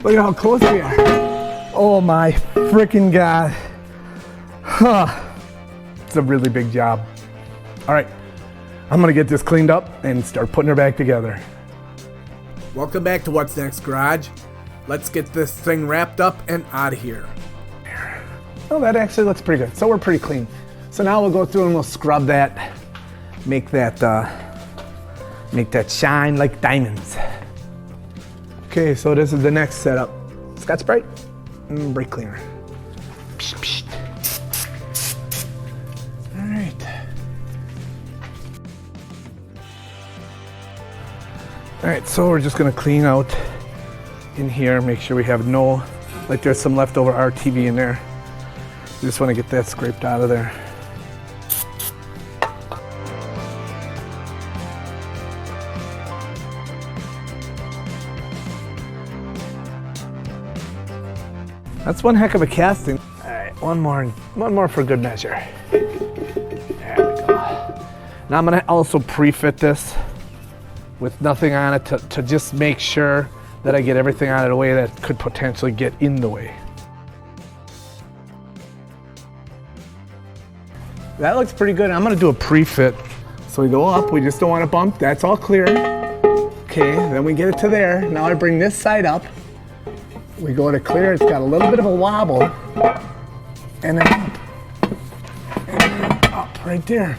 Look at how close we are. Oh my freaking God. Huh. It's a really big job. All right, I'm gonna get this cleaned up and start putting her back together. Welcome back to What's Next Garage. Let's get this thing wrapped up and out of here. Oh, that actually looks pretty good. So we're pretty clean. So now we'll go through and we'll scrub that, make that shine like diamonds. Okay, so this is the next setup. Scotch Brite and brake cleaner. Psh, psh. All right. All right, so we're just gonna clean out in here, make sure we have no, like there's some leftover RTV in there. We just wanna get that scraped out of there. That's one heck of a casting. All right, one more for good measure. There we go. Now I'm gonna also pre-fit this with nothing on it to just make sure that I get everything out of the way that could potentially get in the way. That looks pretty good. I'm gonna do a pre-fit. So we go up, we just don't want to bump. That's all clear. Okay, then we get it to there. Now I bring this side up. We go to clear, it's got a little bit of a wobble, and then up, and then up right there.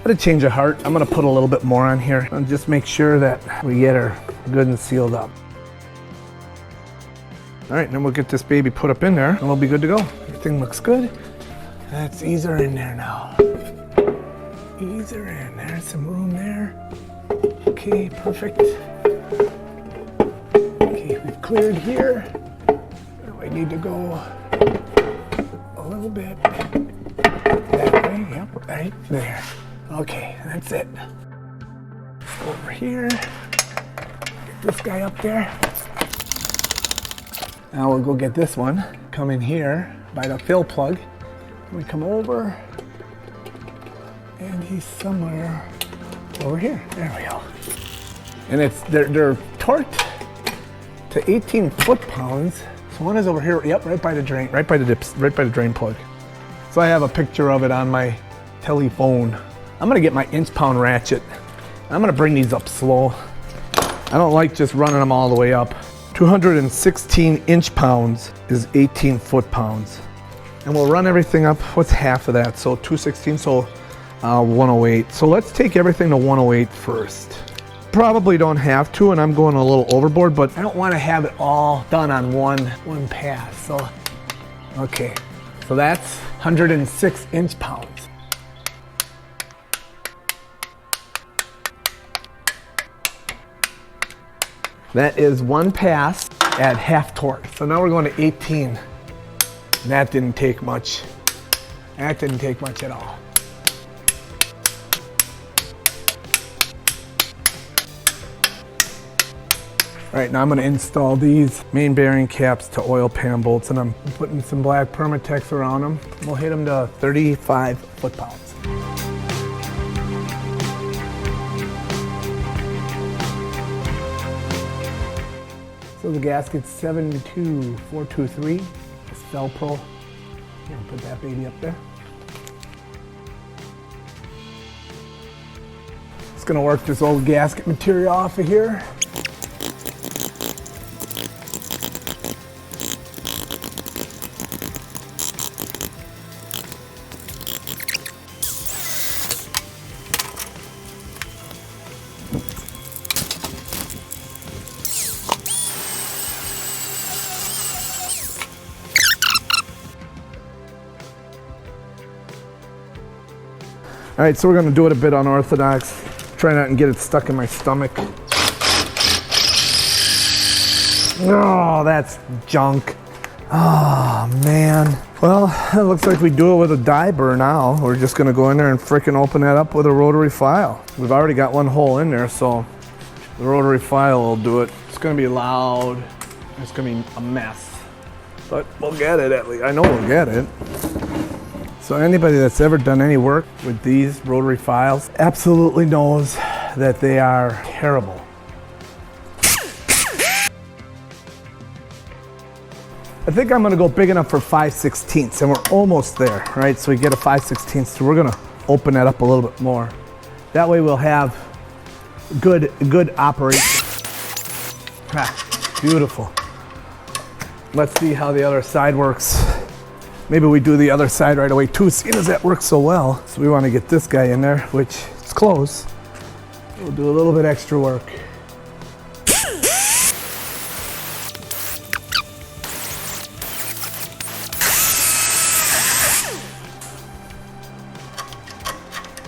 For a change of heart, I'm gonna put a little bit more on here and just make sure that we get her good and sealed up. All right, then we'll get this baby put up in there and we'll be good to go. Everything looks good. Let's ease her in there now. Ease her in, there's some room there. Okay, perfect. Okay, we've cleared here. Now we need to go a little bit that way, yep, right there. Okay, that's it. Over here, get this guy up there. Now we'll go get this one. Come in here by the fill plug. We come over, and he's somewhere over here. There we go. And they're torqued to 18 foot-pounds. So one is over here, yep, right by the drain, right by the drain plug. So I have a picture of it on my telephone. I'm gonna get my inch-pound ratchet. I'm gonna bring these up slow. I don't like just running them all the way up. 216 inch-pounds is 18 foot-pounds. And we'll run everything up, what's half of that? So 216, so 108. So let's take everything to 108 first. Probably don't have to, and I'm going a little overboard, but I don't wanna have it all done on one pass. So, okay, so that's 106 inch-pounds. That is one pass at half torque. So now we're going to 18. That didn't take much. That didn't take much at all. All right, now I'm going to install these main bearing caps to oil pan bolts, and I'm putting some black Permatex around them. We'll hit them to 35 foot-pounds. So the gasket's 72423. It's Velcro. Yeah, put that baby up there. Just gonna work this old gasket material off of here. All right, so we're gonna do it a bit unorthodox. Try not and get it stuck in my stomach. Oh, that's junk. Oh man. Well, it looks like we do it with a die burr now. We're just gonna go in there and frickin' open that up with a rotary file. We've already got one hole in there, so the rotary file will do it. It's gonna be loud. It's gonna be a mess, but we'll get it at least. I know we'll get it. So anybody that's ever done any work with these rotary files absolutely knows that they are terrible. I think I'm gonna go big enough for 5/16, and we're almost there, right? So we get a 5/16, so we're gonna open that up a little bit more. That way we'll have good operation. Ah, beautiful. Let's see how the other side works. Maybe we do the other side right away too, seeing as that works so well. So we wanna get this guy in there, which is close. We'll do a little bit extra work.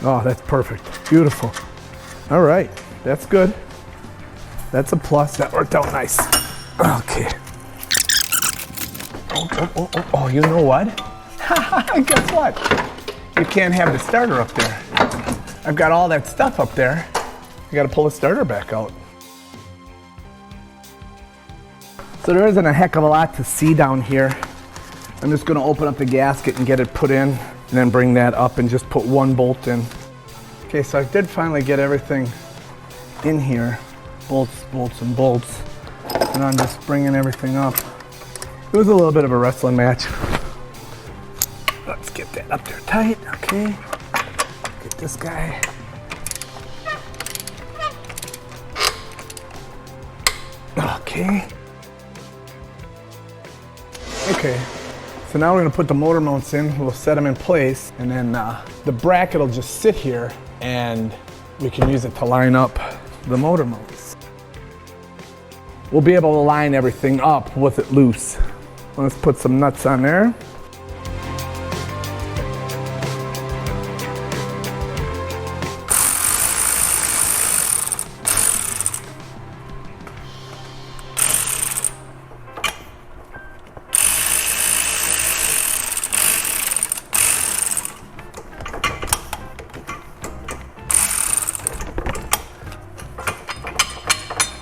Oh, that's perfect. Beautiful. All right, that's good. That's a plus. That worked out nice. Okay. Oh, you know what? Guess what? You can't have the starter up there. I've got all that stuff up there. I gotta pull the starter back out. So there isn't a heck of a lot to see down here. I'm just gonna open up the gasket and get it put in, and then bring that up and just put one bolt in. Okay, so I did finally get everything in here. Bolts, and bolts. And I'm just bringing everything up. It was a little bit of a wrestling match. Let's get that up there tight, okay. Get this guy. Okay. Okay. So now we're gonna put the motor mounts in, we'll set them in place, and then the bracket will just sit here and we can use it to line up the motor mounts. We'll be able to line everything up with it loose. Let's put some nuts on there.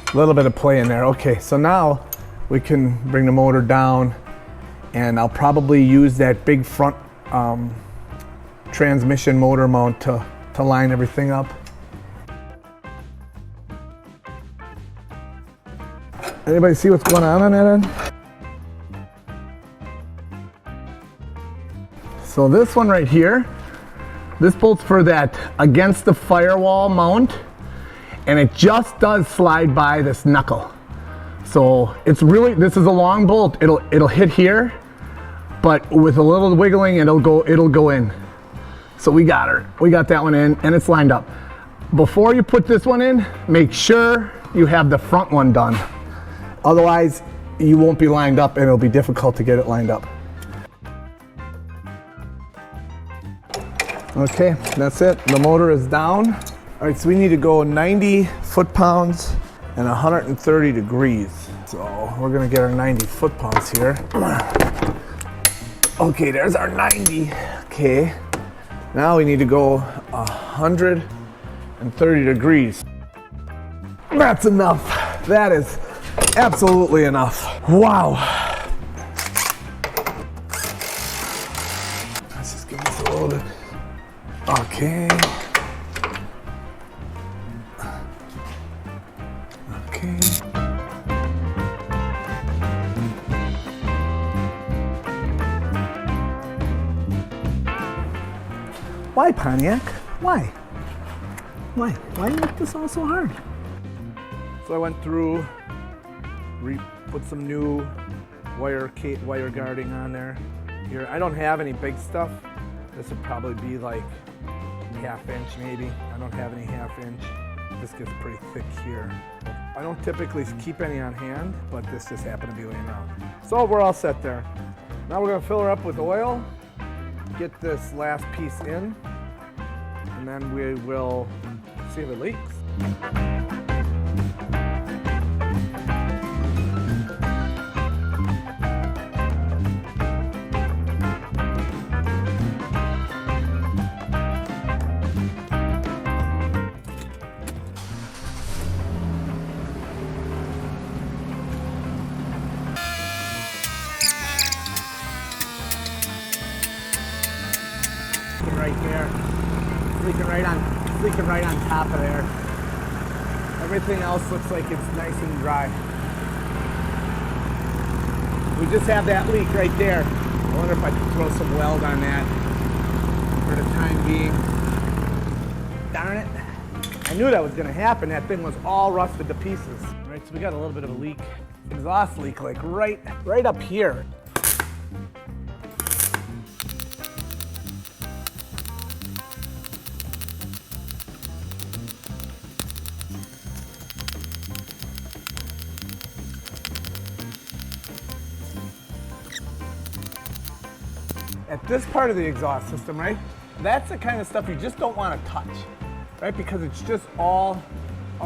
A little bit of play in there. Okay, so now we can bring the motor down, and I'll probably use that big front transmission motor mount to line everything up. Anybody see what's going on that end? So this one right here, this bolt's for that against the firewall mount, and it just does slide by this knuckle. So it's really, this is a long bolt. It'll hit here, but with a little wiggling, it'll go in. So we got that one in, and it's lined up. Before you put this one in, make sure you have the front one done. Otherwise, you won't be lined up, and it'll be difficult to get it lined up. Okay, that's it. The motor is down. All right, so we need to go 90 foot-pounds and 130 degrees. So we're gonna get our 90 foot-pounds here. Okay, there's our 90. Okay, now we need to go 130 degrees. That's enough. That is absolutely enough. Wow. Let's just give this a little bit. Okay. Okay. Why, Pontiac? Why? Why? Why you make this all so hard? So I went through, put some new wire guarding on there. Here, I don't have any big stuff. This would probably be like ½ inch maybe. I don't have any ½ inch. This gets pretty thick here. I don't typically keep any on hand, but this just happened to be laying around. So we're all set there. Now we're gonna fill her up with oil, get this last piece in, and then we will see if it leaks. right there. It's leaking right on top of there. Everything else looks like it's nice and dry. We just have that leak right there. I wonder if I could throw some weld on that for the time being. Darn it. I knew that was going to happen. That thing was all rusted to pieces. All right, so we got a little bit of a leak. Exhaust leak, like right up here. At this part of the exhaust system, right? That's the kind of stuff you just don't want to touch, right? Because it's just all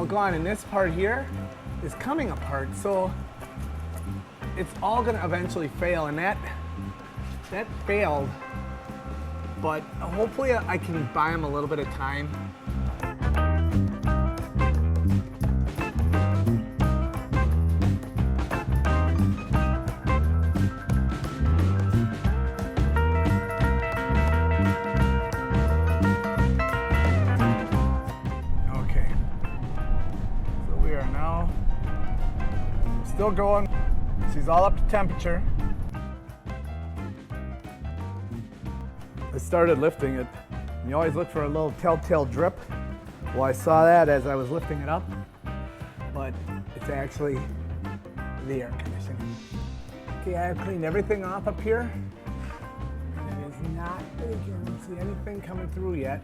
gone. And this part here is coming apart, so it's all going to eventually fail. And that failed, but hopefully I can buy them a little bit of time. Still going. She's all up to temperature. I started lifting it. You always look for a little telltale drip. Well, I saw that as I was lifting it up, but it's actually the air conditioning. Okay, I have cleaned everything off up here. It is not leaking. I don't see anything coming through yet.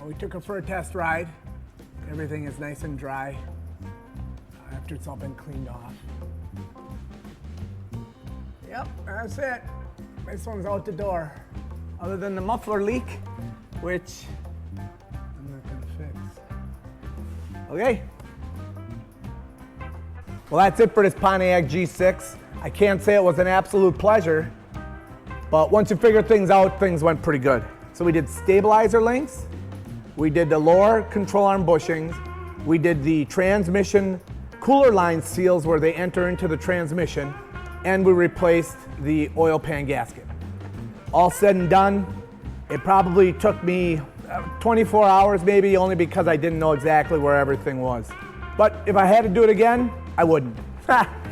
We took her for a test ride. Everything is nice and dry after it's all been cleaned off. Yep, that's it. This one's out the door. Other than the muffler leak, which I'm not gonna fix. Okay. Well, that's it for this Pontiac G6. I can't say it was an absolute pleasure, but once you figure things out, things went pretty good. So we did stabilizer links, we did the lower control arm bushings, we did the transmission cooler line seals where they enter into the transmission, and we replaced the oil pan gasket. All said and done, it probably took me 24 hours maybe, only because I didn't know exactly where everything was. But if I had to do it again, I wouldn't.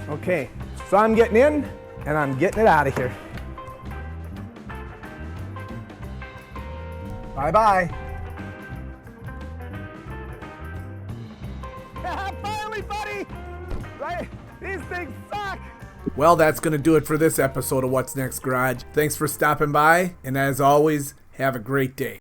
Okay, so I'm getting in and I'm getting it out of here. Bye-bye. Finally, buddy! Right? These things suck! Well, that's going to do it for this episode of What's Next Garage. Thanks for stopping by, and as always, have a great day.